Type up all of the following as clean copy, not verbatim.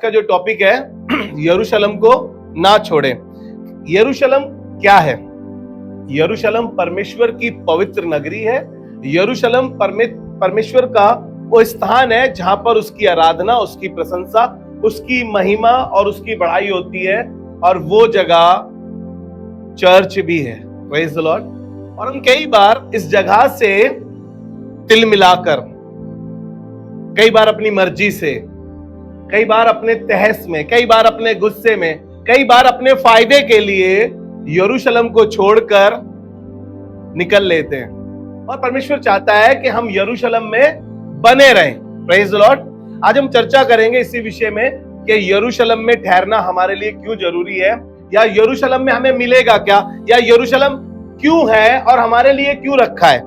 का जो टॉपिक है यरूशलेम को ना छोड़े। यरूशलेम क्या है? यरूशलेम परमेश्वर की पवित्र नगरी है। यरूशलेम परमेश्वर का वो स्थान है जहां पर उसकी आराधना, उसकी प्रशंसा, उसकी महिमा और उसकी बढ़ाई होती है, और वो जगह चर्च भी है। Praise the Lord. और हम कई बार इस जगह से तिल मिलाकर, कई बार अपनी मर्जी से, कई बार अपने तहस में, कई बार अपने गुस्से में, कई बार अपने फायदे के लिए यरूशलेम को छोड़कर निकल लेते हैं। और परमेश्वर चाहता है कि हम यरूशलेम में बने रहें। Praise the Lord. आज हम चर्चा करेंगे इसी विषय में कि यरूशलेम में ठहरना हमारे लिए क्यों जरूरी है, या यरूशलेम में हमें मिलेगा क्या, या यरूशलेम क्यों है और हमारे लिए क्यों रखा है।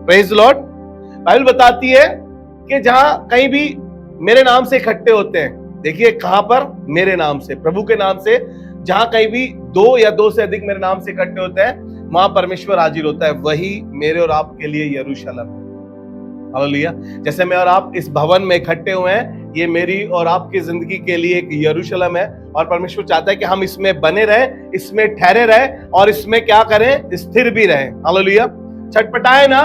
Praise the Lord. बाइबल बताती है कि जहां कहीं भी मेरे नाम से इकट्ठे होते हैं, देखिए कहां पर? मेरे नाम से, प्रभु के नाम से। जहां कहीं भी दो या दो से अधिक मेरे नाम से इकट्ठे होते हैं, वहां परमेश्वर हाजिर होता है। वही मेरे और आपके लिए यरूशलेम। हालेलुया। जैसे मैं और आप इस भवन में इकट्ठे हुए हैं, ये मेरी और आपकी जिंदगी के लिए एक यरूशलेम है, और परमेश्वर चाहता है कि हम इसमें बने रहें, इसमें ठहरे रहें, और इसमें क्या करें? स्थिर भी रहें। हालेलुया। छटपटाए ना,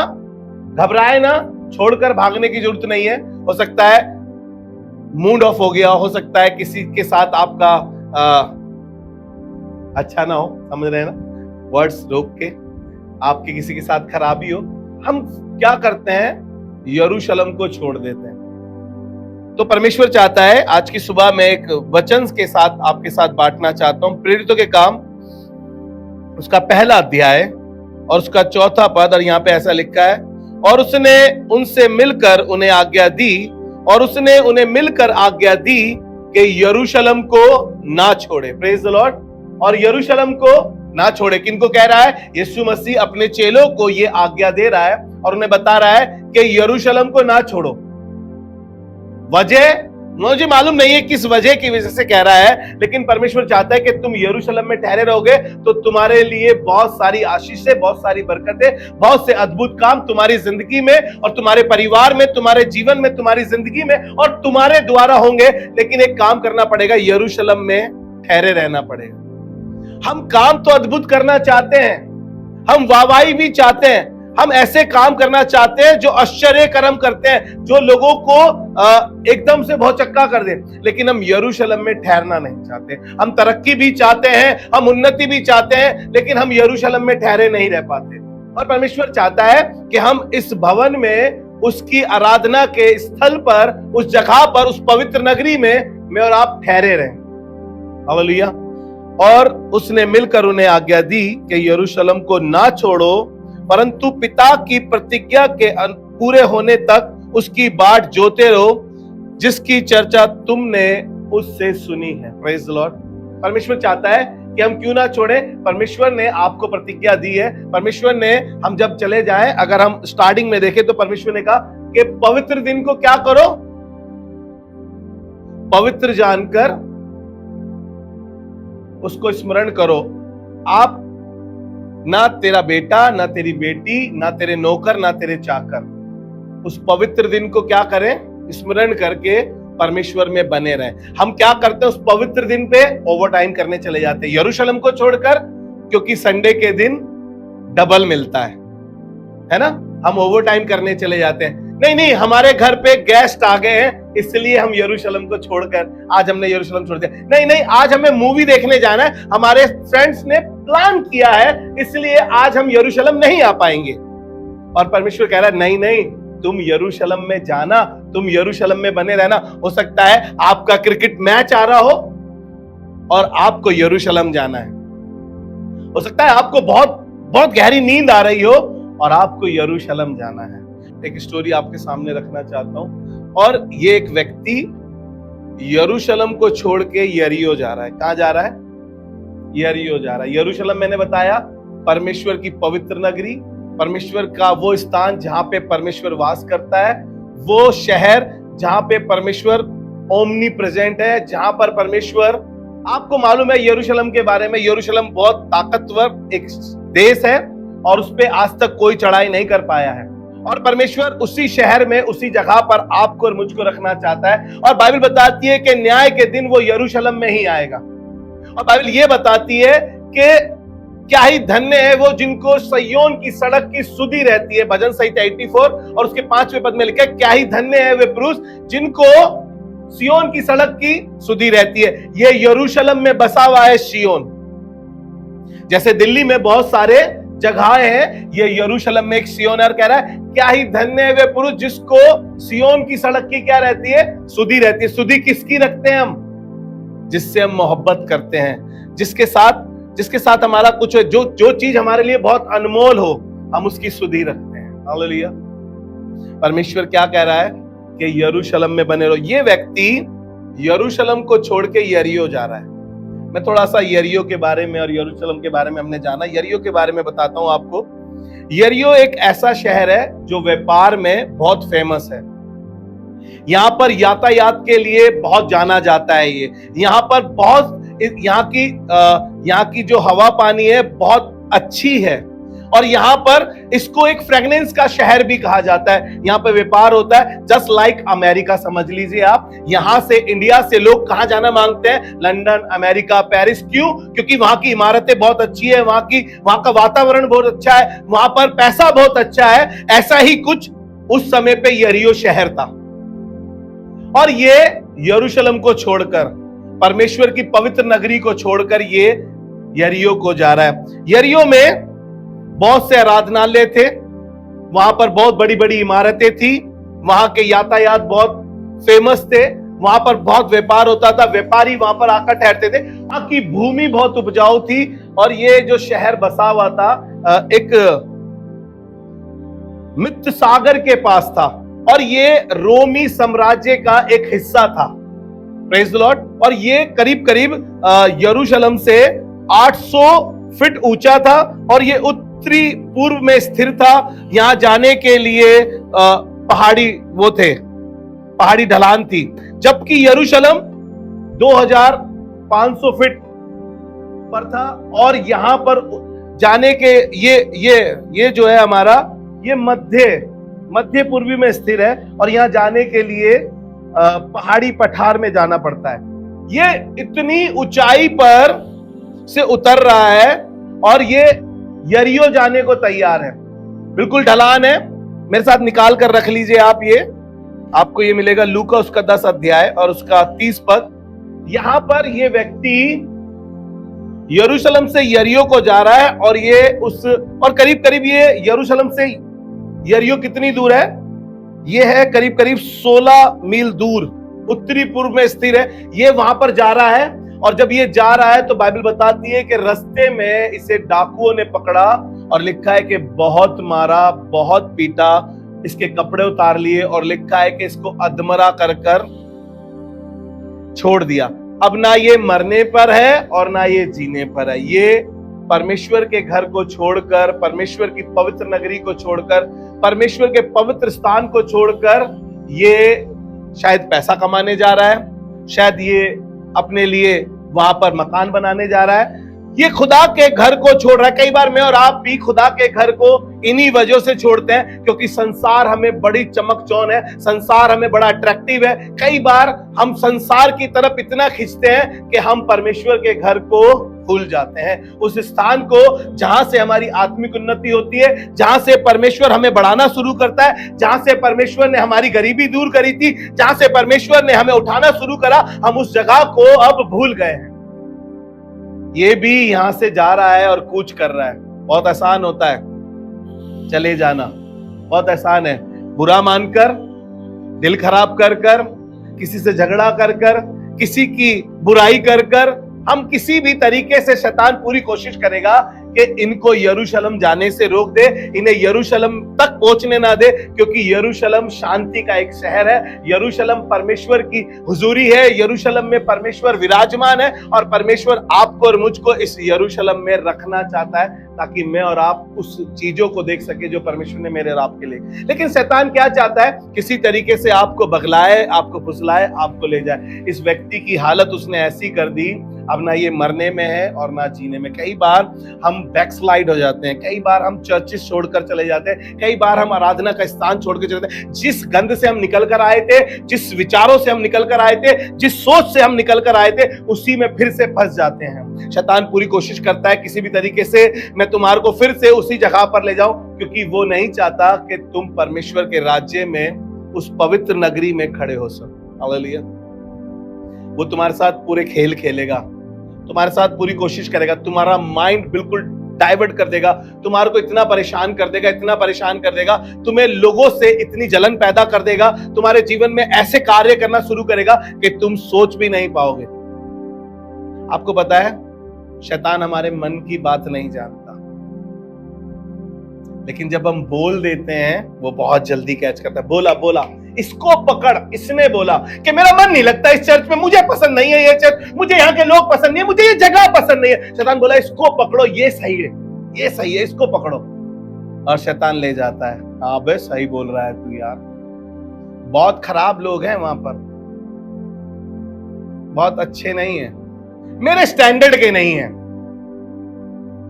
घबराए ना, छोड़कर भागने की जरूरत नहीं है। हो सकता है मूड ऑफ हो गया, हो सकता है किसी के साथ आपका अच्छा ना हो, समझ रहे हैं ना, वर्ड्स रोक के आपके किसी के साथ खराबी हो, हम क्या करते हैं? यरूशलेम को छोड़ देते हैं। तो परमेश्वर चाहता है, आज की सुबह मैं एक वचन के साथ आपके साथ बांटना चाहता हूं। प्रेरितों के काम उसका पहला अध्याय और उसका चौथा पद, और यहां पे ऐसा लिखा है, और उसने उनसे मिलकर उन्हें आज्ञा दी, और उसने उन्हें मिलकर आज्ञा दी कि यरूशलेम को ना छोड़े। Praise the Lord. और यरूशलेम को ना छोड़े। किनको कह रहा है? यीशु मसीह अपने चेलों को ये आज्ञा दे रहा है और उन्हें बता रहा है कि यरूशलेम को ना छोड़ो। वजह मुझे मालूम नहीं है किस वजह की वजह से कह रहा है, लेकिन परमेश्वर चाहता है कि तुम यरूशलेम में ठहरे रहोगे तो तुम्हारे लिए बहुत सारी आशीषें, बहुत सारी बरकतें, बहुत से अद्भुत काम तुम्हारी जिंदगी में और तुम्हारे परिवार में, तुम्हारे जीवन में, तुम्हारी जिंदगी में और तुम्हारे द्वारा होंगे। लेकिन एक काम करना पड़ेगा, यरूशलेम में ठहरे रहना पड़ेगा। हम काम तो अद्भुत करना चाहते हैं, हम वाहवाही भी चाहते हैं, हम ऐसे काम करना चाहते हैं जो आश्चर्य कर्म करते हैं, जो लोगों को एकदम से भौचक्का कर दे, लेकिन हम यरूशलेम में ठहरना नहीं चाहते। हम तरक्की भी चाहते हैं, हम उन्नति भी चाहते हैं, लेकिन हम यरूशलेम में ठहरे नहीं रह पाते। और परमेश्वर चाहता है कि हम इस भवन में, उसकी आराधना के स्थल पर, उस जगह पर, उस पवित्र नगरी में मैं और आप ठहरे रहें। हालेलुया। और उसने मिलकर उन्हें आज्ञा दी कि यरूशलेम को ना छोड़ो, परंतु पिता की प्रतिज्ञा के पूरे होने तक उसकी बाट जोते रहो, जिसकी चर्चा तुमने उससे सुनी है। Praise the Lord. परमेश्वर चाहता है कि हम क्यों ना छोड़े। परमेश्वर ने आपको प्रतिज्ञा दी है। परमेश्वर ने, हम जब चले जाएं, अगर हम स्टार्टिंग में देखें तो परमेश्वर ने कहा कि पवित्र दिन को क्या करो? पवित्र जानकर उसको स्मरण करो। आप, ना तेरा बेटा, ना तेरी बेटी, ना तेरे नौकर, ना तेरे चाकर, उस पवित्र दिन को क्या करें? स्मरण करके परमेश्वर में बने रहें। हम क्या करते हैं? उस पवित्र दिन पे ओवर टाइम करने चले जाते हैं, यरूशलेम को छोड़कर, क्योंकि संडे के दिन डबल मिलता है ना? हम ओवर टाइम करने चले जाते हैं। नहीं, हमारे घर पे गेस्ट आ गए हैं, इसलिए हम यरूशलेम को छोड़कर आज हमने यरूशलेम छोड़ दिया। नहीं, आज हमें मूवी देखने जाना है, हमारे फ्रेंड्स ने प्लान किया है, इसलिए आज हम यरूशलेम नहीं आ पाएंगे। और परमेश्वर कह रहा है नहीं, तुम यरूशलेम में जाना, तुम यरूशलेम में बने रहना। हो सकता है आपका क्रिकेट मैच आ रहा हो और आपको यरूशलेम जाना है। हो सकता है आपको बहुत बहुत गहरी नींद आ रही हो और आपको यरूशलेम जाना है। एक स्टोरी आपके सामने रखना चाहता हूं, और ये एक व्यक्ति यरूशलेम को छोड़ के यरीहो जा रहा है। कहां जा रहा है? यरीहो जा रहा है। यरूशलेम मैंने बताया परमेश्वर की पवित्र नगरी, परमेश्वर का वो स्थान जहां पे परमेश्वर वास करता है, वो शहर जहां पे परमेश्वर ओमनी प्रेजेंट है, जहां पर परमेश्वर, आपको मालूम है यरूशलेम के बारे में, यरूशलेम बहुत ताकतवर एक देश है और उस पे आज तक कोई चढ़ाई नहीं कर पाया है। और परमेश्वर उसी शहर में, उसी जगह पर आपको और मुझको रखना चाहता है। और बाइबल बताती है कि न्याय के दिन वो यरूशलेम में ही आएगा। और बाइबल ये बताती है कि क्या ही धन्य है वो जिनको सिय्योन की सड़क की सुधि रहती है। भजन संहिता 84 और उसके 5वें पद में लिखा है, क्या ही धन्य है वे पुरुष जिनको सिय्योन की सड़क की सुधि रहती है। ये यरूशलेम में बसा हुआ है सिय्योन। जैसे दिल्ली में बहुत सारे जगहें हैं, ये यरूशलेम में एक सिय्योन है। और कह रहा है क्या ही धन्य है वे पुरुष जिसको सिय्योन की सड़क की क्या रहती है, सुधि रहती है। सुधि किसकी रखते हैं हम? जिससे हम मोहब्बत करते हैं, जिसके साथ हमारा कुछ, जो चीज हमारे लिए बहुत अनमोल हो, हम उसकी सुधि रखते हैं। हालेलुया। परमेश्वर क्या कह रहा है कि यरूशलेम में बने रहो। ये व्यक्ति यरूशलेम को छोड़ के यरीहो जा रहा है। मैं थोड़ा सा यरीहो के बारे में और यरूशलेम के बारे में हमने जाना। यरीहो के बारे में बताता हूं आपको। यरीहो एक ऐसा शहर है जो व्यापार में बहुत फेमस है। यहां पर यातायात के लिए बहुत जाना जाता है। ये यहाँ पर बहुत, यहाँ की जो हवा पानी है बहुत अच्छी है। और यहाँ पर इसको एक फ्रेगनेंस का शहर भी कहा जाता है। यहाँ पे व्यापार होता है जस्ट लाइक अमेरिका, समझ लीजिए आप। यहाँ से, इंडिया से लोग कहाँ जाना मांगते हैं? London, America, Paris. क्यों? क्योंकि वहां की इमारतें बहुत अच्छी है, वहां का वातावरण बहुत अच्छा है, वहां पर पैसा बहुत अच्छा है। ऐसा ही कुछ उस समय पे यरीहो शहर था। और ये यरूशलेम को छोड़कर, परमेश्वर की पवित्र नगरी को छोड़कर ये यरीहो को जा रहा है। यरीहो में बहुत से आराधनालय थे, वहां पर बहुत बड़ी बड़ी इमारतें थी, वहां के यातायात बहुत फेमस थे, वहां पर बहुत व्यापार होता था, व्यापारी वहां पर आकर ठहरते थे। वहां की भूमि बहुत उपजाऊ थी। और ये जो शहर बसा हुआ था एक मृत सागर के पास था। और ये रोमी साम्राज्य का एक हिस्सा था। Praise the Lord. और ये करीब करीब यरूशलेम से 800 फीट ऊंचा था। और ये उत्तरी पूर्व में स्थिर था। यहां जाने के लिए पहाड़ी ढलान थी। जबकि यरूशलेम 2500 फीट पर था। और यहां पर जाने के ये जो है हमारा, ये मध्य पूर्वी में स्थिर है। और यहां जाने के लिए पहाड़ी पठार में जाना पड़ता है। ये इतनी ऊंचाई पर से उतर रहा है और ये यरीहो जाने को तैयार है। बिल्कुल ढलान है। मेरे साथ निकाल कर रख लीजिए आप। ये आपको ये मिलेगा लूका उसका 10 अध्याय और उसका 30 पद। यहां पर ये व्यक्ति यरूशलेम से यरीहो को जा रहा है। और करीब करीब ये यरूशलेम से यरीहो कितनी दूर है? ये है करीब करीब 16 मील दूर, उत्तरी पूर्व में स्थिर है। ये वहां पर जा रहा है। और जब ये जा रहा है तो बाइबल बताती है कि रास्ते में इसे डाकुओं ने पकड़ा। और लिखा है कि बहुत मारा, बहुत पीटा, इसके कपड़े उतार लिए। और लिखा है कि इसको अधमरा कर छोड़ दिया। अब ना ये मरने पर है और ना ये जीने पर है। ये परमेश्वर के घर को छोड़कर, परमेश्वर की पवित्र नगरी को छोड़कर, परमेश्वर के पवित्र स्थान को छोड़कर ये शायद पैसा कमाने जा रहा है, शायद ये अपने लिए वहां पर मकान बनाने जा रहा है। ये खुदा के घर को छोड़ रहा है। कई बार मैं और आप भी खुदा के घर को इन्हीं वजह से छोड़ते हैं, क्योंकि संसार हमें बड़ी चमकचौन है, संसार हमें बड़ा अट्रैक्टिव है। कई बार हम संसार की तरफ इतना खींचते हैं कि हम परमेश्वर के घर को भूल जाते हैं, उस स्थान को जहां से हमारी आत्मिक उन्नति होती है, जहां से परमेश्वर हमें बढ़ाना शुरू करता है, जहां से परमेश्वर ने हमारी गरीबी दूर करी थी, जहां से परमेश्वर ने हमें उठाना शुरू करा, हम उस जगह को अब भूल गए हैं। ये भी यहां से जा रहा है और कूच कर रहा है। बहुत आसान होता है चले जाना, बहुत आसान है। बुरा मानकर, दिल खराब कर कर, किसी से झगड़ा कर कर, किसी की बुराई कर कर, हम किसी भी तरीके से, शैतान पूरी कोशिश करेगा कि इनको यरूशलेम जाने से रोक दे, इन्हें यरूशलेम तक पहुंचने ना दे, क्योंकि यरूशलेम शांति का एक शहर है। यरूशलेम परमेश्वर की हुजूरी है। यरूशलेम में परमेश्वर विराजमान है और परमेश्वर आपको और मुझको इस यरूशलेम में रखना चाहता है, ताकि मैं और आप उस चीजों को देख सके जो परमेश्वर ने मेरे और आपके लिए। लेकिन शैतान क्या चाहता है? किसी तरीके से आपको बगलाए, आपको फुसलाए, आपको ले जाए। इस व्यक्ति की हालत उसने ऐसी कर दी, अब ना ये मरने में है और ना जीने में। कई बार हम बैकस्लाइड हो जाते हैं, कई बार हम चर्चेस छोड़कर चले जाते हैं, कई बार हम आराधना का स्थान छोड़ के चले जाते हैं। जिस गंध से हम निकल कर आए थे, जिस विचारों से हम निकल कर आए थे, जिस सोच से हम निकल कर आए थे, उसी में फिर से फंस जाते हैं। शैतान पूरी कोशिश करता है किसी भी तरीके से मैं तुम्हारे को फिर से उसी जगह पर ले जाऊं, क्योंकि वो नहीं चाहता कि तुम परमेश्वर के राज्य में, उस पवित्र नगरी में खड़े हो सको। हालेलुया। वो तुम्हारे साथ पूरे खेल खेलेगा, तुम्हारे साथ पूरी कोशिश करेगा, तुम्हारा माइंड बिल्कुल डाइवर्ट कर देगा, तुम्हारे को इतना परेशान कर देगा, इतना परेशान कर देगा, तुम्हें लोगों से इतनी जलन पैदा कर देगा, तुम्हारे जीवन में ऐसे कार्य करना शुरू करेगा कि तुम सोच भी नहीं पाओगे। आपको पता है शैतान हमारे मन की बात नहीं जानता, लेकिन जब हम बोल देते हैं वो बहुत जल्दी कैच करता है। बोला बोला, इसको पकड़, इसने बोला कि मेरा मन नहीं लगता इस चर्च में, मुझे पसंद नहीं है ये चर्च, मुझे यहाँ के लोग पसंद नहीं है, मुझे ये जगह पसंद नहीं है। शैतान बोला इसको पकड़ो, ये सही है, ये सही है, इसको पकड़ो, और शैतान ले जाता है। हाँ बे सही बोल रहा है तू यार, बहुत खराब लोग हैं वहां पर, बहुत अच्छे नहीं है, मेरे स्टैंडर्ड के नहीं है,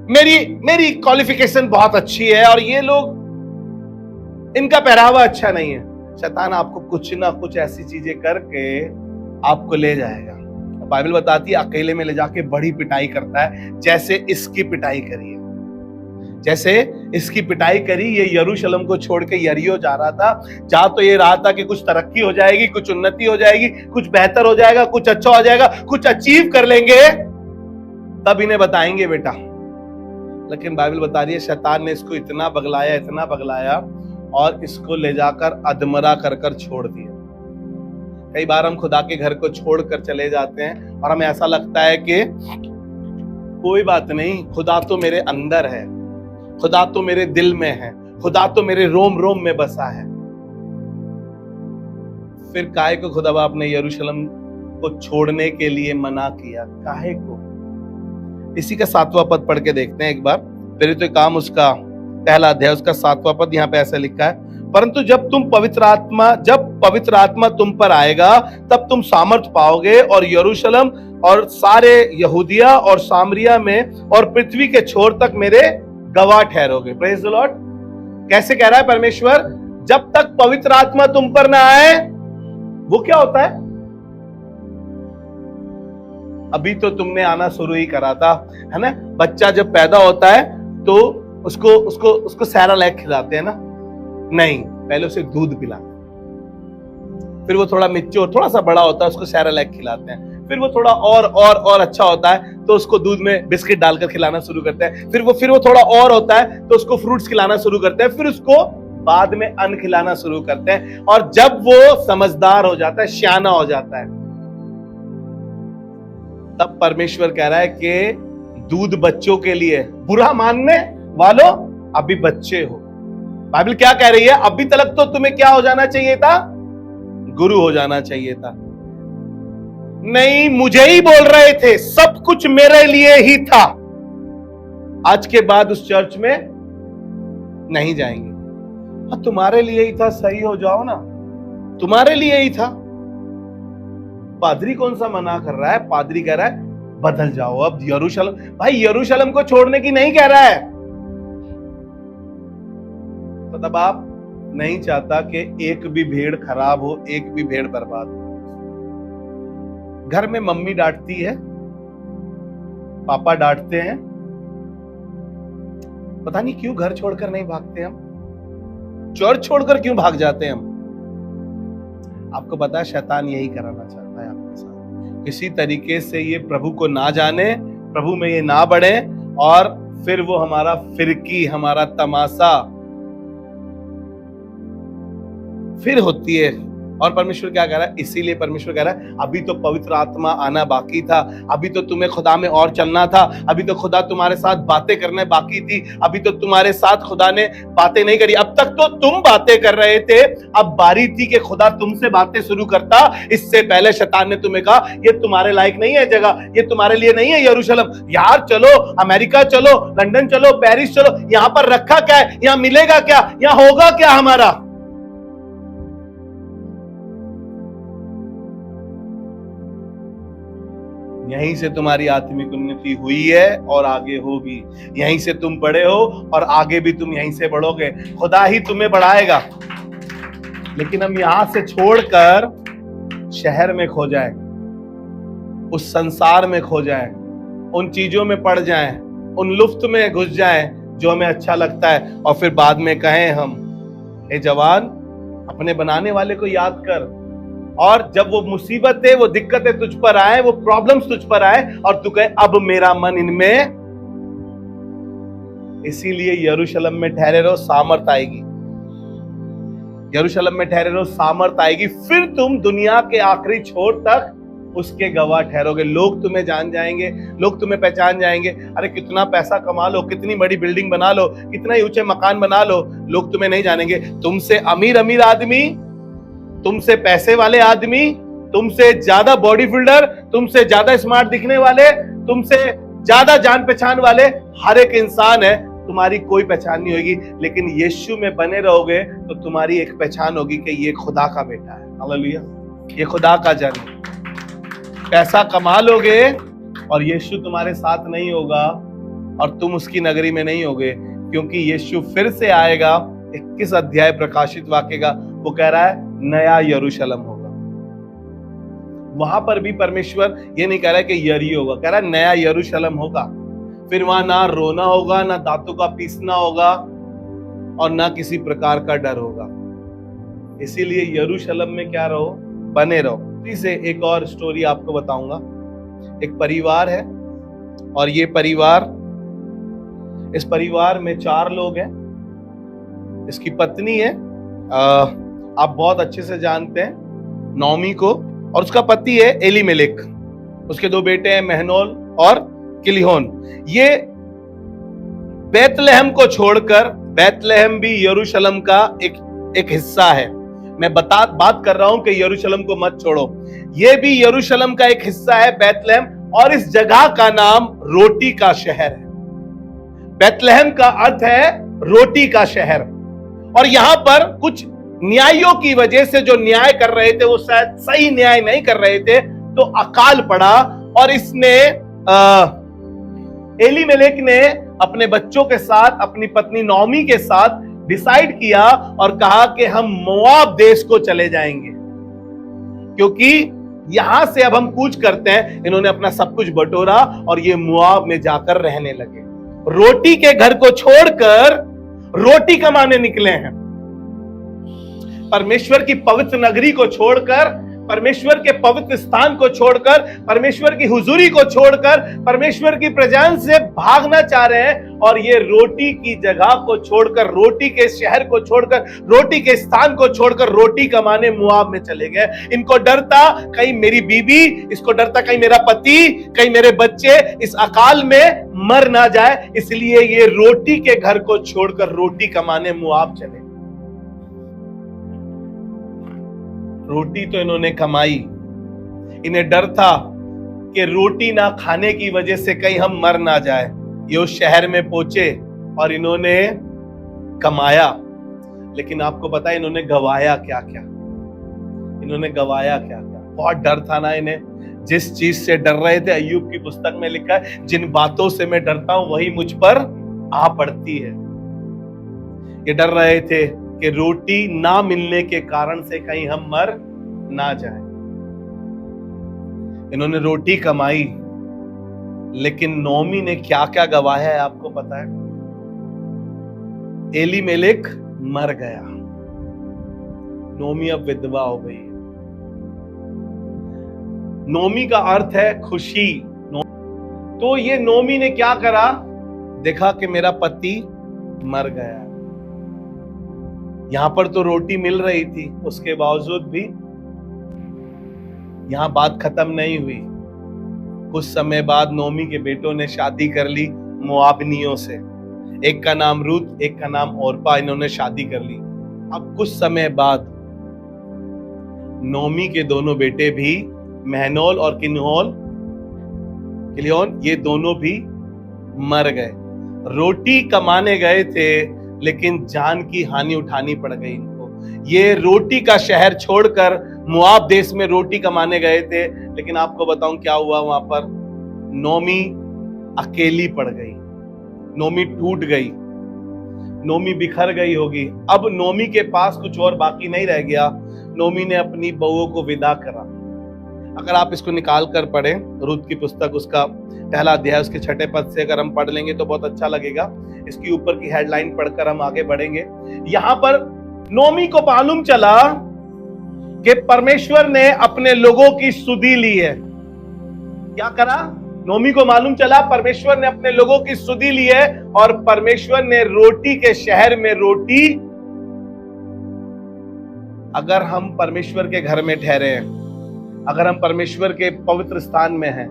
मेरी क्वालिफिकेशन बहुत अच्छी है और ये लोग, इनका पहरावा अच्छा नहीं है। शैतान आपको कुछ ना कुछ ऐसी चीजें करके आपको ले जाएगा। बाइबल बताती है अकेले में ले जाके बड़ी पिटाई करता है, जैसे इसकी पिटाई करी है, जैसे इसकी पिटाई करी। ये यरूशलेम को छोड़ के यरीहो जा रहा था, जहां तो ये रहा था कि कुछ तरक्की हो जाएगी, कुछ उन्नति हो जाएगी, कुछ बेहतर हो जाएगा, कुछ अच्छा हो जाएगा, कुछ अचीव कर लेंगे, तब इन्हें बताएंगे बेटा। लेकिन बाइबल बता रही है शैतान ने इसको इतना बगलाया, इतना बगलाया, और इसको ले जाकर अधमरा कर कर छोड़ दिया। कई बार हम खुदा के घर को छोड़कर चले जाते हैं और हमें ऐसा लगता है कि कोई बात नहीं, खुदा तो मेरे अंदर है, खुदा तो मेरे दिल में है, खुदा तो मेरे रोम रोम में बसा है। फिर काहे को खुदा बाप ने यरूशलेम को छोड़ने के लिए मना किया? काहे को? इसी का 7वां पद पढ़ के देखते हैं एक बार। फिर तो काम उसका पहला अध्याय उसका 7वां पद, यहाँ पे ऐसा लिखा है, परंतु जब पवित्र आत्मा तुम पर आएगा तब तुम सामर्थ पाओगे और यरूशलेम और सारे यहूदिया और सामरिया में और पृथ्वी के छोर तक मेरे गवाह ठहरोगे। Praise the Lord. कैसे कह रहा है परमेश्वर? जब तक पवित्र आत्मा तुम पर ना आए, वो क्या होता है? अभी तो तुमने आना शुरू ही करा था, है ना? बच्चा जब पैदा होता है तो उसको सेरेलैक खिलाते हैं ना? नहीं, पहले उसे दूध पिलाते हैं, फिर वो थोड़ा मिच्योर, थोड़ा सा बड़ा होता है, उसको सेरेलैक खिलाते हैं, फिर वो थोड़ा और अच्छा होता है तो उसको दूध में बिस्किट डालकर खिलाना शुरू करते हैं, फिर वो थोड़ा और होता है तो उसको फ्रूट्स खिलाना शुरू करते हैं, फिर उसको बाद में अन्न खिलाना शुरू करते हैं। और जब वो समझदार हो जाता है, श्याना हो जाता है, तब परमेश्वर कह रहा है कि दूध बच्चों के लिए, बुरा मानने वालों अभी बच्चे हो। बाइबल क्या कह रही है? अभी तक तो तुम्हें क्या हो जाना चाहिए था? गुरु हो जाना चाहिए था। नहीं, मुझे ही बोल रहे थे, सब कुछ मेरे लिए ही था। आज के बाद उस चर्च में नहीं जाएंगे। हाँ, तुम्हारे लिए ही था, सही हो जाओ ना, तुम्हारे लिए ही था। पादरी कौन सा मना कर रहा है? पादरी कह रहा है बदल जाओ अब यरूशलेम। भाई यरूशलेम को छोड़ने की नहीं कह रहा है, मतलब आप नहीं चाहता कि एक भी भेड़ खराब हो, एक भी भेड़ बर्बाद हो। घर में मम्मी डांटती है, पापा डांटते हैं, पता नहीं क्यों घर छोड़कर नहीं भागते हम, चर्च छोड़कर क्यों भाग जाते हैं हम? आपको पता है शैतान यही कराना चाहता है आपके साथ। किसी तरीके से ये प्रभु को ना जाने, प्रभु में ये ना बढ़े, और फिर वो हमारा फिरकी, हमारा तमाशा फिर होती है। और परमेश्वर क्या कह रहा है? इसीलिए परमेश्वर कह रहा है अभी तो पवित्र आत्मा आना बाकी था, अभी तो तुम्हें खुदा में और चलना था, अभी तो खुदा तुम्हारे साथ बातें करने बाकी थी, अभी तो तुम्हारे साथ खुदा ने बातें नहीं करी। अब तक तो तुम बातें कर रहे थे, अब बारी थी कि खुदा तुमसे बातें शुरू करता। इससे पहले शैतान ने तुम्हें कहा ये तुम्हारे लायक नहीं है जगह, ये तुम्हारे लिए नहीं है यरूशलेम। यार चलो अमेरिका चलो, लंदन चलो, पेरिस चलो, यहां पर रखा क्या है? यहां मिलेगा क्या? यहां होगा क्या हमारा? यहीं से तुम्हारी आत्मिक उन्नति हुई है और आगे होगी। यहीं से तुम बड़े हो और आगे भी तुम यहीं से बढ़ोगे। खुदा ही तुम्हें बढ़ाएगा। लेकिन हम यहां से छोड़कर शहर में खो जाए, उस संसार में खो जाए, उन चीजों में पड़ जाएं, उन लुफ्त में घुस जाएं जो हमें अच्छा लगता है, और फिर बाद में कहें हम, ए जवान, अपने बनाने वाले को याद कर। और जब वो मुसीबतें, वो दिक्कतें तुझ पर आए, वो प्रॉब्लम्स तुझ पर आए, और तू कहे अब मेरा मन इनमें। इसीलिए यरूशलेम में ठहरे रहो, सामर्थ आएगी। यरूशलेम में ठहरे रहो, सामर्थ आएगी। फिर तुम दुनिया के आखिरी छोर तक उसके गवाह ठहरोगे। लोग तुम्हें जान जाएंगे, लोग तुम्हें पहचान जाएंगे। अरे कितना पैसा कमा लो, कितनी बड़ी बिल्डिंग बना लो, कितना ही ऊंचे मकान बना लो, लोग तुम्हें नहीं जानेंगे। तुमसे अमीर अमीर आदमी, तुमसे पैसे वाले आदमी, तुमसे ज्यादा बॉडी बिल्डर, तुमसे ज्यादा स्मार्ट दिखने वाले, तुमसे ज्यादा जान पहचान वाले हर एक इंसान है, तुम्हारी कोई पहचान नहीं होगी। लेकिन यीशु में बने रहोगे तो तुम्हारी एक पहचान होगी कि ये खुदा का बेटा है। हालेलुया, ये खुदा का जन है। पैसा कमा लोगे और यीशु तुम्हारे साथ नहीं होगा और तुम उसकी नगरी में नहीं होगे, क्योंकि यीशु फिर से आएगा। 21 अध्याय प्रकाशित वाक्य का वो कह रहा है नया यरूशलेम होगा। वहां पर भी परमेश्वर ये नहीं कह रहा है कि यरी होगा, कह रहा है नया यरूशलेम होगा। फिर वहां ना रोना होगा, ना दांतों का पीसना होगा, और ना किसी प्रकार का डर होगा। इसीलिए यरूशलेम में क्या रहो, बने रहो। से एक और स्टोरी आपको बताऊंगा। एक परिवार है, और ये परिवार, इस परिवार में 4 लोग हैं। इसकी पत्नी है, आप बहुत अच्छे से जानते हैं, नौमी को, और उसका पति है एलीमेलेक। उसके 2 बेटे हैं, महनोल और किलिहोन। ये बैतलहम को छोड़कर, बैतलहम भी यरूशलेम का एक हिस्सा है। मैं बात कर रहा हूं कि यरूशलेम को मत छोड़ो, ये भी यरूशलेम का एक हिस्सा है, बैतलहम। और इस जगह का नाम रोटी का शहर है। बैतलहम का अर्थ है रोटी का शहर। और यहां पर कुछ न्यायों की वजह से, जो न्याय कर रहे थे वो शायद सही न्याय नहीं कर रहे थे, तो अकाल पड़ा, और इसने एलीमेलेक ने अपने बच्चों के साथ, अपनी पत्नी नौमी के साथ डिसाइड किया और कहा कि हम मोआब देश को चले जाएंगे, क्योंकि यहां से अब हम कूच करते हैं। इन्होंने अपना सब कुछ बटोरा और ये मोआब में जाकर रहने लगे। रोटी के घर को छोड़कर रोटी कमाने निकले हैं। परमेश्वर की पवित्र नगरी को छोड़कर, परमेश्वर के पवित्र स्थान को छोड़कर, परमेश्वर की हुजूरी को छोड़कर, परमेश्वर की प्रेजेंस से भागना चाह रहे हैं। और ये रोटी की जगह को छोड़कर, रोटी के शहर को छोड़कर, रोटी के स्थान को छोड़कर रोटी कमाने मोआब में चले गए। इनको डर था कहीं मेरी बीबी, इसको डर था कहीं मेरा पति, कहीं मेरे बच्चे इस अकाल में मर ना जाए, इसलिए ये रोटी के घर को छोड़कर रोटी कमाने मोआब चले। रोटी तो इन्होंने कमाई, इन्हें डर था कि रोटी ना खाने की वजह से कहीं हम मर ना जाए। ये उस शहर में पहुंचे और इन्होंने कमाया, लेकिन आपको पता है इन्होंने गवाया क्या क्या। इन्होंने गवाया क्या क्या। बहुत डर था ना इन्हें। जिस चीज से डर रहे थे, अय्यूब की पुस्तक में लिखा है, जिन बातों से मैं डरता हूं वही मुझ पर आ पड़ती है। ये डर रहे थे कि रोटी ना मिलने के कारण से कहीं हम मर ना जाए। इन्होंने रोटी कमाई, लेकिन नौमी ने क्या क्या गवाया है आपको पता है? एलीमेलेक मर गया, नौमी अब विधवा हो गई। नौमी का अर्थ है खुशी। तो ये नौमी ने क्या करा? देखा कि मेरा पति मर गया। यहां पर तो रोटी मिल रही थी, उसके बावजूद भी यहां बात खत्म नहीं हुई। कुछ समय बाद नौमी के बेटों ने शादी कर ली मोआबनियों से। एक का नाम रूत, एक का नाम ओरपा। इन्होंने शादी कर ली। अब कुछ समय बाद नौमी के दोनों बेटे भी, महनोल और किलिहोन, ये दोनों भी मर गए। रोटी कमाने गए थे, लेकिन जान की हानि उठानी पड़ गई इनको। ये रोटी का शहर छोड़कर मोआब देश में रोटी कमाने गए थे, लेकिन आपको बताऊं क्या हुआ वहां पर? नोमी अकेली पड़ गई, नोमी टूट गई, नोमी बिखर गई होगी। अब नोमी के पास कुछ और बाकी नहीं रह गया, नोमी ने अपनी बहुओं को विदा करा। अगर आप इसको निकाल कर पढ़ें, रूत की पुस्तक उसका पहला अध्याय उसके 6 पद से अगर हम पढ़ लेंगे तो बहुत अच्छा लगेगा। इसकी ऊपर की हेडलाइन पढ़कर हम आगे बढ़ेंगे। यहां पर नोमी को मालूम चला कि परमेश्वर ने अपने लोगों की सुधि ली है। क्या करा? नोमी को मालूम चला परमेश्वर ने अपने लोगों की सुधि ली है और परमेश्वर ने रोटी के शहर में रोटी। अगर हम परमेश्वर के घर में ठहरे हैं, अगर हम परमेश्वर के पवित्र स्थान में हैं,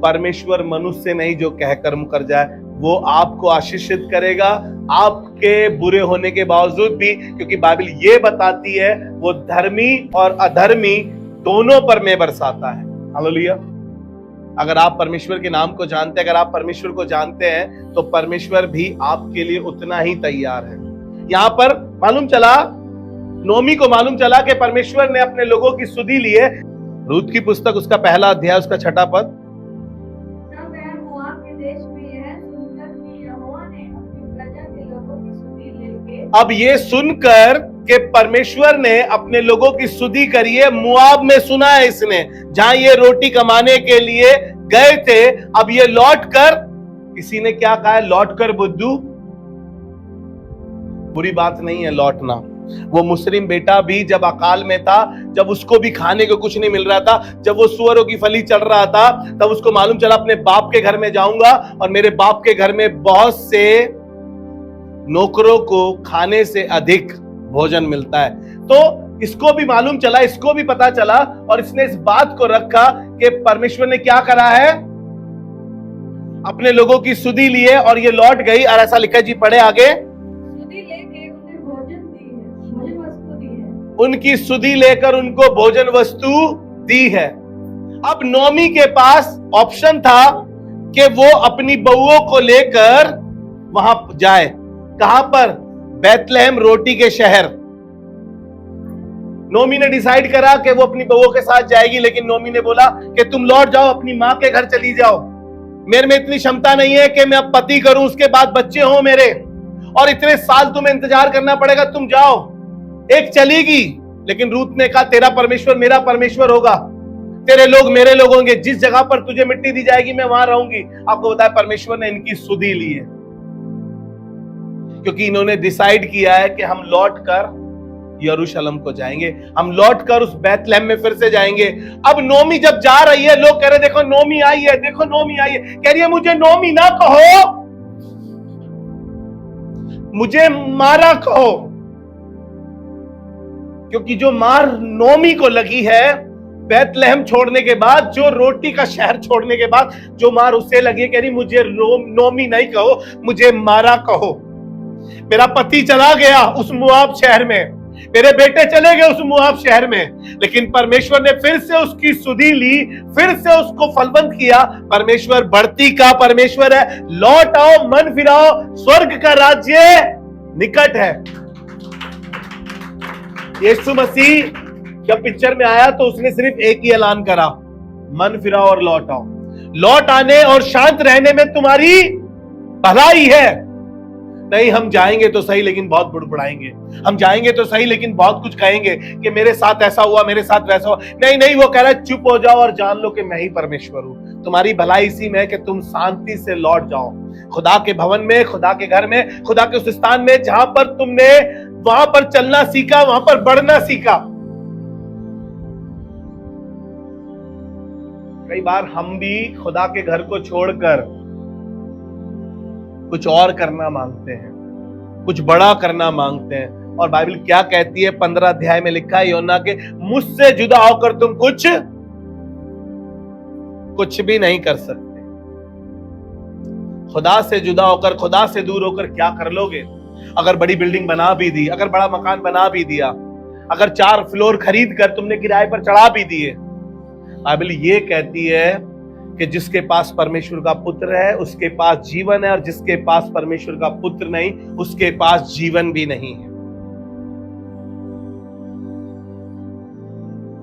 परमेश्वर मनुष्य नहीं जो कहकर मुकर जाए, वो आपको आशीषित करेगा, आपके बुरे होने के बावजूद भी, क्योंकि बाइबल ये बताती है वो धर्मी और अधर्मी दोनों पर में बरसाता है। हालेलुया। अगर आप परमेश्वर के नाम को जानते हैं, अगर आप परमेश्वर को जानते हैं, तो परमेश्वर भी आपके लिए उतना ही तैयार है। यहां पर मालूम चला, नोमी को मालूम चला कि परमेश्वर ने अपने लोगों की सुधि ली है। रूत की पुस्तक उसका पहला अध्याय उसका 6 पद। अब ये सुनकर कि परमेश्वर ने अपने लोगों की सुधि करी है, मुआब में सुना है इसने, जहां ये रोटी कमाने के लिए गए थे। अब ये लौट कर, किसी ने क्या कहा है, लौट कर बुद्धू। बुरी बात नहीं है लौटना। वो मुस्लिम बेटा भी जब अकाल में था, जब उसको भी खाने को कुछ नहीं मिल रहा था, जब वो सुअरों की फली चढ़ रहा था, तब उसको मालूम चला अपने बाप के घर में जाऊंगा और मेरे बाप के घर में बहुत से नौकरों को खाने से अधिक भोजन मिलता है। तो इसको भी मालूम चला, इसको भी पता चला, और इसने इस बात को रखा कि परमेश्वर ने क्या करा है, अपने लोगों की सुधि ली है और ये लौट गई। और ऐसा लिखा जी, पढ़े आगे, उनकी सुधि लेकर उनको भोजन वस्तु दी है। अब नोमी के पास ऑप्शन था कि वो अपनी बहुओं को लेकर वहां जाए। कहां पर? बैतलहम, रोटी के शहर। नोमी ने डिसाइड करा कि वो अपनी बहुओं के साथ जाएगी, लेकिन नोमी ने बोला कि तुम लौट जाओ, अपनी मां के घर चली जाओ। मेरे में इतनी क्षमता नहीं है कि मैं अब पति करूं, उसके बाद बच्चे हो मेरे, और इतने साल तुम्हें इंतजार करना पड़ेगा, तुम जाओ। एक चलेगी, लेकिन रूत ने कहा तेरा परमेश्वर मेरा परमेश्वर होगा, तेरे लोग मेरे लोग होंगे, जिस जगह पर तुझे मिट्टी दी जाएगी मैं वहां रहूंगी। आपको बताया परमेश्वर ने इनकी सुधि ली है, क्योंकि इन्होंने डिसाइड किया है कि हम लौट कर यरूशलेम को जाएंगे, हम लौट कर उस बैतलहम में फिर से जाएंगे। अब नोमी जब जा रही है, लोग कह रहे देखो नोमी आई है, देखो नोमी आई है। कह रही है मुझे नोमी ना कहो, मुझे मारा कहो, क्योंकि जो मार नोमी को लगी है बैतलहम छोड़ने के बाद, जो रोटी का शहर छोड़ने के बाद जो मार उसे लगी, कह रही मुझे नोमी नहीं कहो, मुझे मारा कहो। मेरा पति चला गया उस मुआब शहर में, मेरे बेटे चले गए उस मुआब शहर में, लेकिन परमेश्वर ने फिर से उसकी सुधि ली, फिर से उसको फलवंत किया। परमेश्वर बढ़ती का परमेश्वर है। लौट आओ, मन फिराओ, स्वर्ग का राज्य निकट है। यीशु मसीह जब पिक्चर में आया तो उसने सिर्फ एक ही ऐलान करा, मन फिराओ और लौट आओ। लौट आने और शांत रहने में तुम्हारी भलाई है। नहीं, हम जाएंगे तो सही लेकिन बहुत बुड़बुड़ाएंगे, हम जाएंगे तो सही लेकिन बहुत कुछ कहेंगे कि मेरे साथ ऐसा हुआ, मेरे साथ वैसा हुआ। नहीं नहीं, वो कह रहा है चुप हो जाओ और जान लो कि मैं ही परमेश्वर हूं। तुम्हारी भलाई इसी में है कि तुम शांति से लौट जाओ खुदा के भवन में, खुदा के घर में, खुदा के उस स्थान में जहां पर तुमने वहां पर चलना सीखा, वहां पर बढ़ना सीखा। कई बार हम भी खुदा के घर को छोड़कर कुछ और करना मांगते हैं, कुछ बड़ा करना मांगते हैं। और बाइबल क्या कहती है? 15 अध्याय में लिखा है योना के, मुझसे जुदा होकर तुम कुछ भी नहीं कर सकते। खुदा से जुदा होकर, खुदा से दूर होकर क्या कर लोगे? अगर बड़ी बिल्डिंग बना भी दी, अगर बड़ा मकान बना भी दिया, अगर 4 फ्लोर खरीद कर तुमने किराए पर चढ़ा भी दिए, बाइबल ये कहती है कि जिसके पास परमेश्वर का पुत्र है उसके पास जीवन है, और जिसके पास परमेश्वर का पुत्र नहीं उसके पास जीवन भी नहीं है।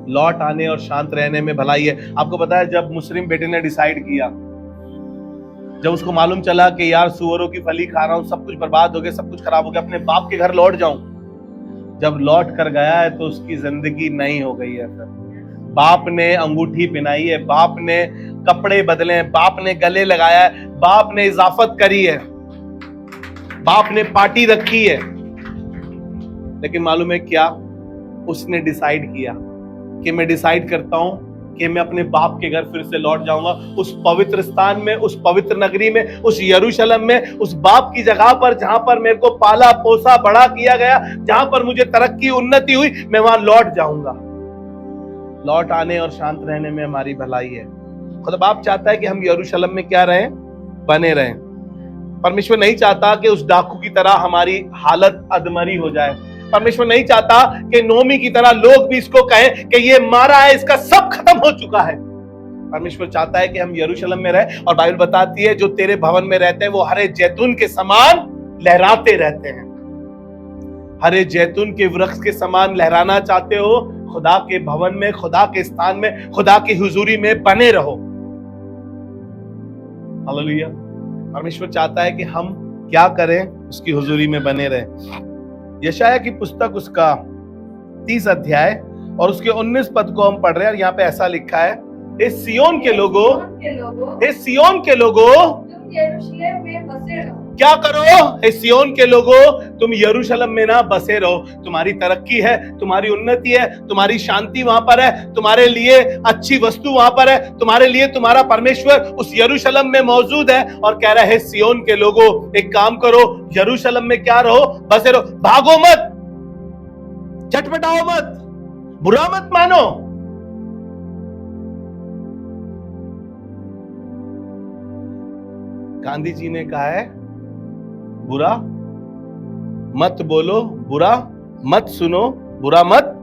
लौट आने और शांत रहने में भलाई है। आपको पता है जब मुस्लिम बेटे ने डिसाइड किया जब उसको मालूम चला कि यार सुअरों की फली खा रहा हूं, सब कुछ बर्बाद हो गया, सब कुछ खराब हो गया, अपने बाप के घर लौट जाऊं। जब लौट कर गया है तो उसकी जिंदगी नई हो गई है। सर, बाप ने अंगूठी पहनाई है, बाप ने कपड़े बदले हैं, बाप ने गले लगाया है, बाप ने इजाफत करी है, बाप ने पार्टी रखी है। लेकिन मालूम है क्या, उसने डिसाइड किया कि मैं डिसाइड करता हूं कि मैं अपने बाप के घर फिर से लौट जाऊंगा, उस पवित्र स्थान में, उस पवित्र नगरी में, उस यरूशलेम में, उस बाप की जगह पर जहां पर मेरे को पाला पोसा बड़ा किया गया, जहां पर मुझे तरक्की उन्नति हुई, मैं वहां लौट जाऊंगा। लौट आने और शांत रहने में हमारी भलाई है। खुदा बाप चाहता है कि हम यरूशलेम में क्या रहें, बने रहें। परमेश्वर नहीं चाहता कि उस डाकू की तरह हमारी हालत अधमरी हो जाए। परमेश्वर नहीं चाहता कि नोमी की तरह लोग भी इसको कहें कि ये मारा है, इसका सब खत्म हो चुका है। परमेश्वर चाहता है कि हम यरूशलेम में रहें। और बाइबल बताती है जो तेरे भवन में रहते हैं वो हरे जैतून के समान लहराते रहते हैं। हरे जैतून के वृक्ष के समान लहराना चाहते हो, खुदा के भवन में, खुदा के स्थान में, खुदा की हुजूरी में बने रहो। हालेलुया। परमेश्वर चाहता है कि हम क्या करें, उसकी हुजूरी में बने रहें। यशाया की पुस्तक उसका 30 अध्याय और उसके 19 पद को हम पढ़ रहे हैं। यहाँ पे ऐसा लिखा है, हे सियोन के लोगों, हे सियोन के लोगों, तुम यरूशलेम में बसे रहो। क्या करो? हे सियोन के लोगों, तुम यरूशलेम में ना बसे रहो। तुम्हारी तरक्की है, तुम्हारी उन्नति है, तुम्हारी शांति वहां पर है, तुम्हारे लिए अच्छी वस्तु वहां पर है, तुम्हारे लिए तुम्हारा परमेश्वर उस यरूशलेम में मौजूद है। और कह रहा है सियोन के लोगों, एक काम करो, यरूशलेम में क्या रहो, बसे रहो। भागो मत, छटपटाओ मत, बुरा मत मानो। गांधी जी ने कहा है, बुरा मत बोलो, बुरा मत सुनो, बुरा मत।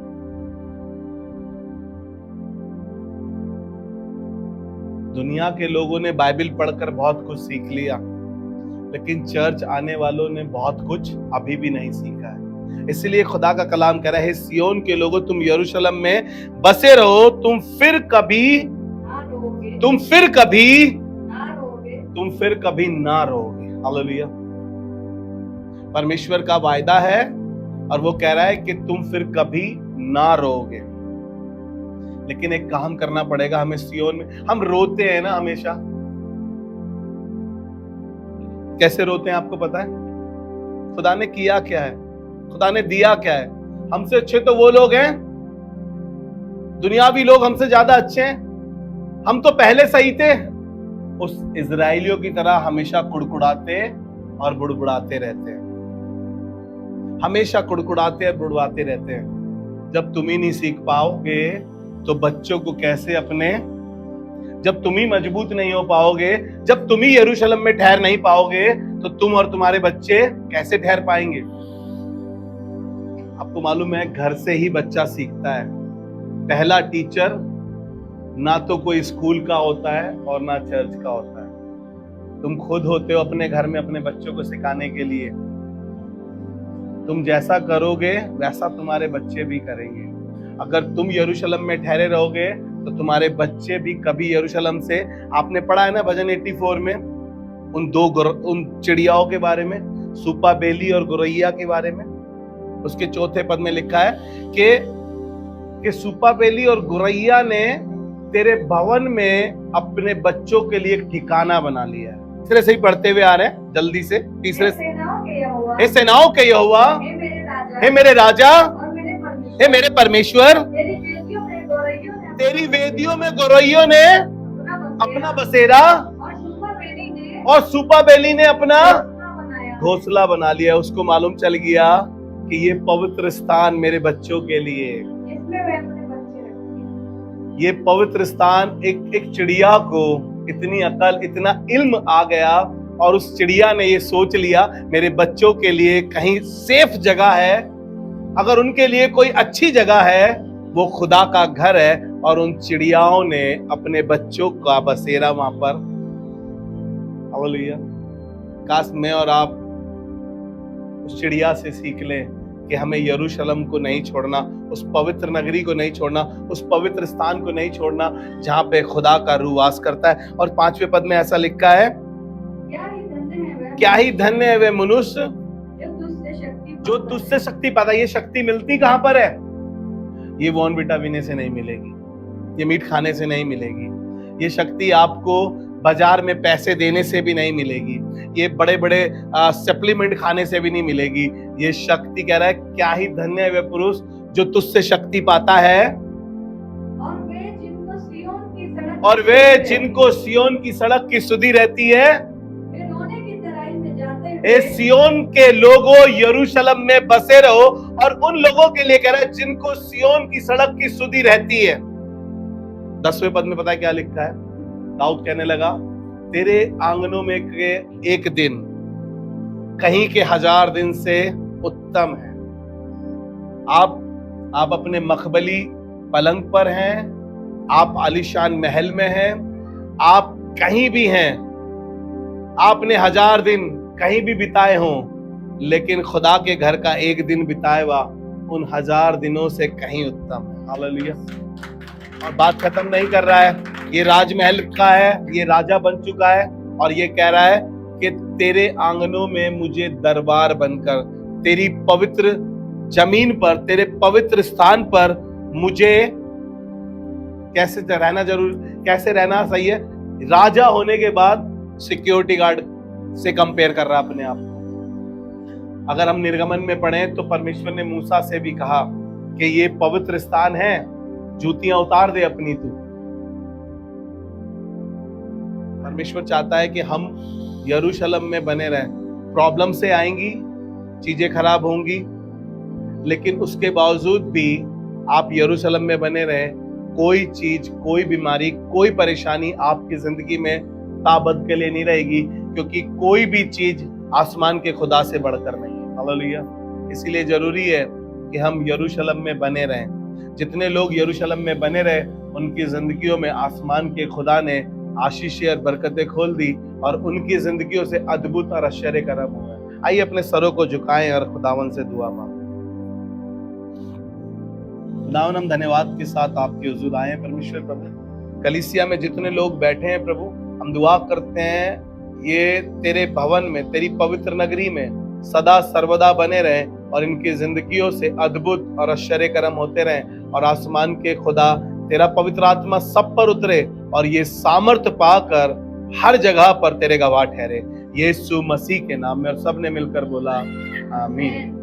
दुनिया के लोगों ने बाइबल पढ़कर बहुत कुछ सीख लिया, लेकिन चर्च आने वालों ने बहुत कुछ अभी भी नहीं सीखा है। इसलिए खुदा का कलाम कह रहा है, सियोन के लोगों, तुम यरूशलेम में बसे रहो, तुम फिर कभी ना रोगे। हालेलुया। परमेश्वर का वायदा है और वो कह रहा है कि तुम फिर कभी ना रोगे। लेकिन एक काम करना पड़ेगा हमें सियोन में। हम रोते हैं ना हमेशा, कैसे रोते हैं आपको पता है? खुदा ने किया क्या है, खुदा ने दिया क्या है? हमसे अच्छे तो वो लोग हैं, दुनियावी लोग हमसे ज्यादा अच्छे हैं, हम तो पहले सही थे। उस इजराइलियों की तरह हमेशा कुड़कुड़ाते और बुड़बुड़ाते रहते हैं, हमेशा कुड़कुड़ाते और बुड़बुड़ाते रहते हैं। जब तुम ही नहीं सीख पाओगे तो बच्चों को कैसे अपने, जब तुम ही मजबूत नहीं हो पाओगे, जब तुम ही यरूशलेम में ठहर नहीं पाओगे, तो तुम और तुम्हारे बच्चे कैसे ठहर पाएंगे? आपको मालूम है, घर से ही बच्चा सीखता है। पहला टीचर ना तो कोई स्कूल का होता है और ना चर्च का होता है। तुम खुद होते हो अपने घर में अपने बच्चों को सिखाने के लिए। तुम जैसा करोगे वैसा तुम्हारे बच्चे भी करेंगे। अगर तुम यरूशलेम में ठहरे रहोगे तो तुम्हारे बच्चे भी कभी यरूशलेम से, आपने पढ़ा है ना भजन 84 में उन चिड़ियाओं के बारे में, सुपा बेली और गुरैया के बारे में। उसके चौथे पद में लिखा है कि सुपा बेली और गुरैया ने तेरे भवन में अपने बच्चों के लिए एक ठिकाना बना लिया है। तीसरे से ही पढ़ते हुए आ रहे हैं जल्दी से। तीसरे, हे सेनाओं के यहोवा, हे मेरे राजा, हे मेरे परमेश्वर, तेरी वेदियों में गौरैयों ने अपना बसेरा और सुपा बेली ने अपना घोंसला बना लिया। उसको मालूम चल गया कि ये पवित्र स्थान मेरे बच्चों के लिए, ये पवित्र स्थान। एक चिड़िया को इतनी अकल, इतना इल्म आ गया और उस चिड़िया ने ये सोच लिया मेरे बच्चों के लिए कहीं सेफ जगह है, अगर उनके लिए कोई अच्छी जगह है वो खुदा का घर है। और उन चिड़ियाओं ने अपने बच्चों का बसेरा वहां पर। हालेलुया। काश मैं और आप उस चिड़िया से सीख लें कि हमें यरूशलेम को नहीं छोड़ना, उस पवित्र नगरी को नहीं छोड़ना, उस पवित्र स्थान को नहीं छोड़ना जहां पे खुदा का रूह वास करता है। और 5वें पद में ऐसा लिखा है क्या ही धन्य है वे मनुष्य जो तुझसे शक्ति पाता है। ये शक्ति मिलती कहां पर है? ये बॉर्नविटा पीने से नहीं मिलेगी, ये मीट खाने से नहीं मिलेगी, ये शक्ति आपको बाजार में पैसे देने से भी नहीं मिलेगी, ये बड़े बड़े सप्लीमेंट खाने से भी नहीं मिलेगी। ये शक्ति कह रहा है क्या ही धन्य है वे पुरुष जो तुझसे शक्ति पाता है। और वे जिनको सियोन की सड़क की सुधि रहती है, ए सियोन के लोगों यरूशलेम में बसे रहो। और उन लोगों के लिए कह रहा है जिनको सियोन की सड़क की सुधि रहती है। 10वें पद में पता है क्या लिखा है? दाऊद कहने लगा तेरे आंगनों में के एक दिन कहीं के 1000 दिन से उत्तम है। आप अपने मखबली पलंग पर हैं, आप आलीशान महल में हैं, आप कहीं भी हैं, आपने 1000 दिन कहीं भी बिताए हों, लेकिन खुदा के घर का एक दिन बिताए हुआ उन 1000 दिनों से कहीं उत्तम है। हालेलुया। और बात खत्म नहीं कर रहा है, ये राजमहल का है, ये राजा बन चुका है और ये कह रहा है कि तेरे आंगनों में मुझे दरबार बनकर, तेरी पवित्र जमीन पर, तेरे पवित्र स्थान पर मुझे कैसे रहना सही है? राजा होने के बाद सिक्योरिटी गार्ड से कंपेयर कर रहा अपने आप को। अगर हम निर्गमन में पढ़ें तो परमेश्वर ने मूसा से भी कहा कि ये पवित्र स्थान है, जूतियां उतार दे अपनी तू। परमेश्वर चाहता है कि हम यरूशलेम में बने रहें। प्रॉब्लम से आएंगी, चीजें खराब होंगी, लेकिन उसके बावजूद भी आप यरूशलेम में बने रहें। कोई चीज, कोई बीमारी, कोई परेशानी आपकी जिंदगी में ताबद के लिए नहीं रहेगी, क्योंकि कोई भी चीज आसमान के खुदा से बढ़कर नहीं है। हालेलुया। इसीलिए जरूरी है कि हम यरूशलेम में बने रहें। जितने लोग यरूशलेम में बने रहे उनकी जिंदगियों में आसमान के खुदा ने आशीषें और बरकतें खोल दी और उनकी जिंदगियों से अद्भुत और आश्चर्य कर्म हुए। आइए अपने सरों को झुकाएं और खुदावन से दुआ मांगें। खुदावन, हम धन्यवाद के साथ आपके हुजूर आए हैं परमेश्वर प्रभु। कलीसिया में जितने लोग बैठे हैं प्रभु, हम दुआ करते हैं ये तेरे भवन में, तेरी पवित्र नगरी में सदा सर्वदा बने रहें और इनकी जिंदगियों से अद्भुत और आश्चर्य कर्म होते रहें और आसमान के खुदा तेरा पवित्र आत्मा सब पर उतरे और ये सामर्थ पाकर हर जगह पर तेरे गवाह ठहरे। यीशु मसीह के नाम में, और सबने मिलकर बोला आमीन।